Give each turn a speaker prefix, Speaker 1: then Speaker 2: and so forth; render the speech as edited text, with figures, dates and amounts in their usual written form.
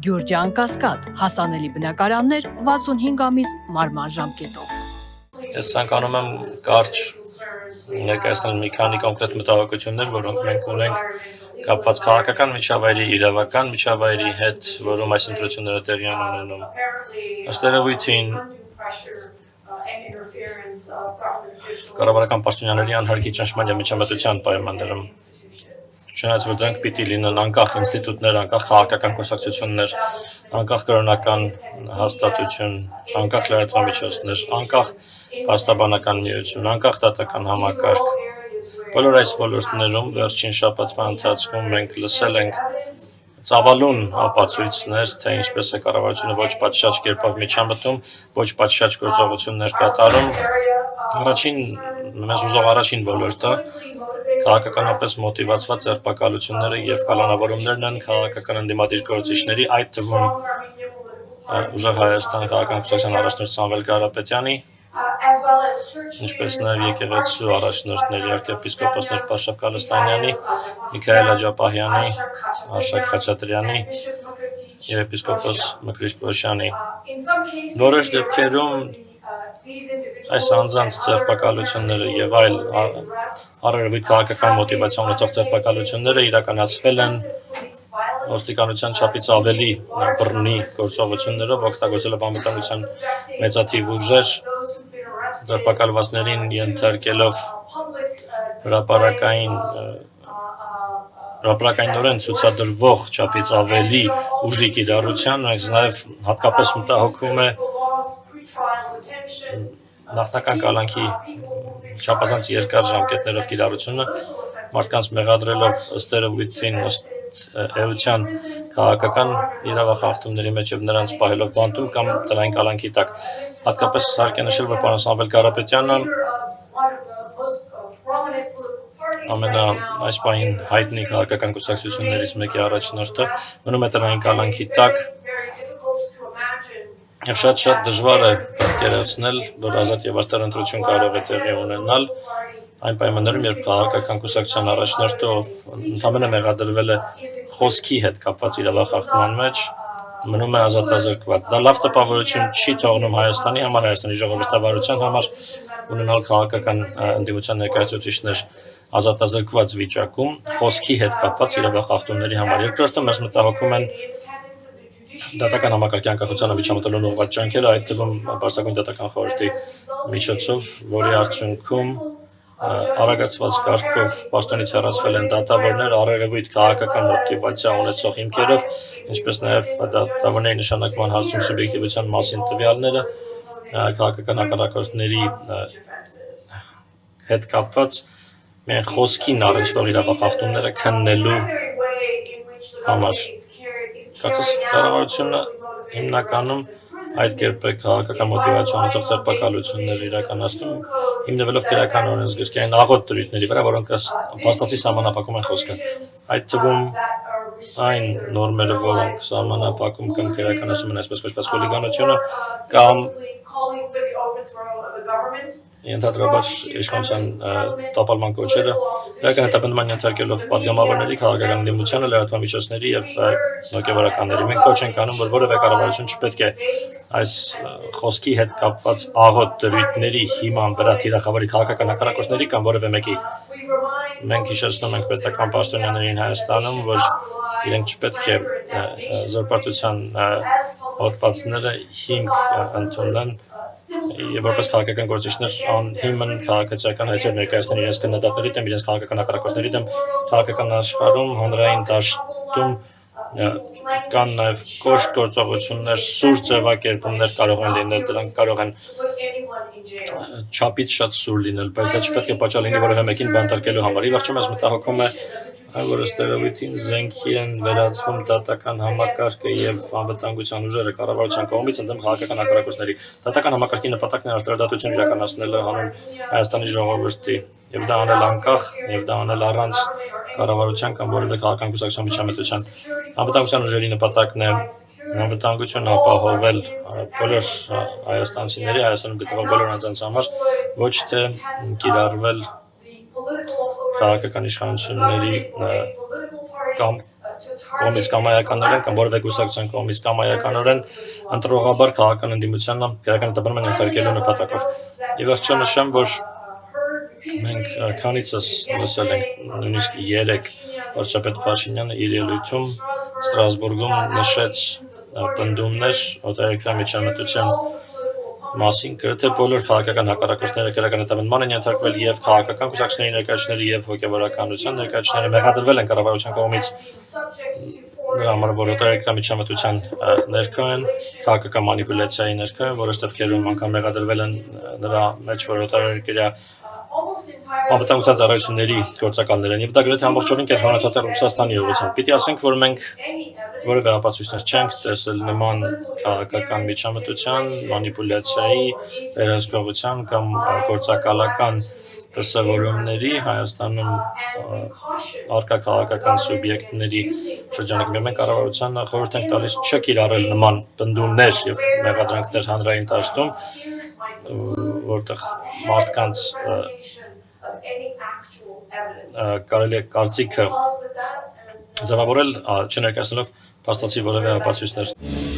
Speaker 1: Գյուրջան Կասկադ, հասանելի բնակարաններ 65 ամիս մարման ժամկետով։
Speaker 2: Ես ցանկանում եմ կարճ ներկայացնել մի քանի կոնկրետ մտահոգություններ, որոնք մենք ունենք կապված քաղաքական միջավայրի, իրավական միջավայրի հետ, որում այս ընտրությունները տեղի են ունենում։ Ըստ երևույթին կառավարական պաշտոնյաների անհարկի ճնշման եւ միջամտության պայմաններում Չնայած որ դրանք պիտի լինեն անկախ ինստիտուտներ, անկախ քաղաքական կուսակցություններ, անկախ կրոնական հաստատություն, անկախ լրատվամիջոցներ, անկախ փաստաբանական միություն, անկախ դատական համակարգ։ Բոլոր այս ոլորտներում վերջին շաբաթվա ընթացքում մենք լսել ենք ծավալուն ապացույցներ, թե ինչպես է կառավարությունը ոչ պատշաճ կերպով միջամտում, ոչ պատշաճ գործողություններ կատարում։ Մեզ ուզող առաջին ոլորտը քաղաքականապես մոտիվացված ձերբակալությունները եւ կալանավորումներն են քաղաքական ընդդիմադիր գործիչների, այդ թվում Ուժեղ Հայաստան քաղաքական կուսակցության առաջնորդ Սամվել Կարապետյանի, ինչպես նաեւ եկեղեցու առաջնորդների arczepiskopos Պարշապ Կալստանյանի, Միքայել Աջապահյանի, Արշակ Խաչատրյանի եւ episkopos Մկրիշ Պրոշյանի։ Որոշ դեպքերում այս անձանց ձերբակալությունները եւ այլ առերևույթ քաղաքական մոտիվացիա ունեցող ձերբակալությունները իրականացվել են ոստիկանության չափից ավելի բռնի գործողություններով, օգտագործելով անվտանգության մեծաթիվ ուժեր, ձերբակալվածներին ենթարկելով հրապարակայնորեն ցուցադրվող չափից ավելի ուժի կիրառության, այս նաեւ հատկապես մտահոգվում է նախնական կալանքի չափազանց երկար ժամկետներով կիրառությունը, մարդկանց մեղադրելով ըստ երևույթին, ըստ էության քաղաքական իրավախախտումների մեջ եւ նրանց պահելով բանտում կամ տնային կալանքի տակ։ Հատկապես հարկ է նշել, որ պարոն Սամվել Կարապետյանը այս պահին հայտնի քաղաքական կուսակցություններից մեկի առաջնորդը մնում է տնային կալանքի տակ եւ շատ դժվար է պատկերացնել, որ ազատ եւ արդար ընտրություն կարող է տեղի ունենալ այն պայմաններում, երբ քաղաքական կուսակցության առաջնորդը, ով ընդամենը մեղադրվել է խոսքի հետ կապված իրավախախտման մեջ, մնում է ազատազրկված։ Դա լավ տպավորություն չի թողնում Հայաստանի համար, Հայաստանի ժողովրդավարության համար ունենալ քաղաքական ընդդիմության ներկայացուցիչներ ազատազրկված վիճակում խոսքի հետ կապված իրավախախտումների համար։ Երկրորդը մեզ մտահոգում են դատական համակարգի անկախությանը միջամտելուն ուղղված ջանքերը, այդ թվում Պարսկագույն դատական խորհրդի միջոցով, որի արդյունքում արագացված կարգով պաշտոնից հեռացվել են դատավորներ առերևույթ քաղաքական մոտիվացիա ունեցող հիմքերով, ինչպես նաև դատավորների նշանակման հարցում սուբյեկտիվության մասին տվյալները քաղաքական հակառակորդների հետ կապված միայն խոսքին առնչվող իրավախախտումները քննելու համար։ Կարծես կառավարությունը հիմնականում այդ կերպ է քաղաքական մոտիվացիա ունեցող ձերբակալություններ իրականացնում, հիմնվելով քրեական օրենսգրքային աղոտ դրույթների վրա, որոնք փաստացի սահմանափակում են խոսքը։ Այդ թվում այն նորմերը, որոնք սահմանափակում կամ քրեականացում են այսպես կոչված խուլիգանությունը կամ ենթադրաբար իշխանության տապալման կոչերը, իրական հետապնդման ենթարկելով պատգամավորների, քաղաքական ընդդիմությանը, լրատվամիջոցների եւ հոգեվորականների։ Մենք կոչ ենք անում, որ որևէ կառավարություն չպետք է այս խոսքի հետ կապված աղոտ դրույթների հիման վրա թիրախավորի քաղաքական հակառակորդների կամ որևէ մեկի։ Մենք հիշեցնում ենք պետական պաշտոնյաներին Հայաստանում, որ իրենք չպետք է զորպարտության հոդվածները հիմք ընդունեն եւ որպես քաղաքական գործիչներ անհիմն քաղաքացիական հայցեր ներկայացնեն իրենց քննադատների դեմ, իրենց քաղաքական հակառակորդների դեմ, քաղաքական աշխարհում, հանրային դաշտում կան նաեւ կոշտ գործողություններ, սուր ձևակերպումներ կարող են լինել, դրանք կարող են չափից շատ սուր լինել, բայց դա չպետք է պատճառ լինի որևէ մեկին բանտարկելու համար։ Ի վերջո մեզ մտահոգում է որ ըստ երևույթին զենքի են վերածվում դատական համակարգը եւ անվտանգության ուժերը կառավարության կողմից ընդդեմ քաղաքական հակառակորդների։ Դատական համակարգի նպատակն է արտարդատություն իրականացնելը հանուն Հայաստանի ժողովրդի եւ դա անել անկախ եւ դա անել առանց կառավարության կամ որևէ քաղաքական կուսակցության միջամտության։ Անվտանգության ուժերի նպատակն է անվտանգություն ապահովել բոլոր հայաստանցիների, Հայաստանում գտնվող բոլոր անձանց համար, ոչ թե կիրառվել քաղաքական իշխանությունների կամ կողմից կամայականորեն կամ որևէ կուսակցության կողմից կամայականորեն ընտրողաբար քաղաքական ընդդիմությանը քրեական տպրում են ենթարկելու նպատակով։ Եվ վերջում նշեմ, որ մենք քանիցս լսել ենք նույնիսկ 3 վարչապետ Փաշինյանը իր ելույթում Ստրասբուրգում նշեց պնդումներ օտարերկրյա միջամտության մասին, գրեթե բոլոր քաղաքական հակառակորդները քրեական տպրման են ենթարկվել եւ քաղաքական կուսակցությունների ներկայացուցիչները եւ հոգեվորականության ներկայացուցիչները մեղադրվել են կառավարության կողմից նրա համար որ օտարերկրյա միջամտության ներքո են, քաղաքական մանիպուլյացիայի ներքո են, որոշ դեպքերում անգամ մեղադրվել են նրա մեջ որ օտարերկրյա անվտանգության ծառայությունների գործակալներ են եւ դա գրեթե ամբողջովին կենտրոնացած է Ռուսաստանի ուղղությամբ։ Պիտի ասենք, որ մենք որևէ ապացույցներ չենք տեսել նման քաղաքական միջամտության, մանիպուլյացիայի, վերահսկողության կամ գործակալական դրսևորումների Հայաստանում արկա քաղաքական սուբյեկտների շրջանակում մենք կառավարությանը խորհուրդ ենք տալիս չկիրառել նման պնդումներ եւ մեղադրանքներ հանրային դաշտում, որտեղ մարդկանց կարելի է կարծիքը ձևավորել չներկայացնելով փաստացի որևէ ապացույցներ։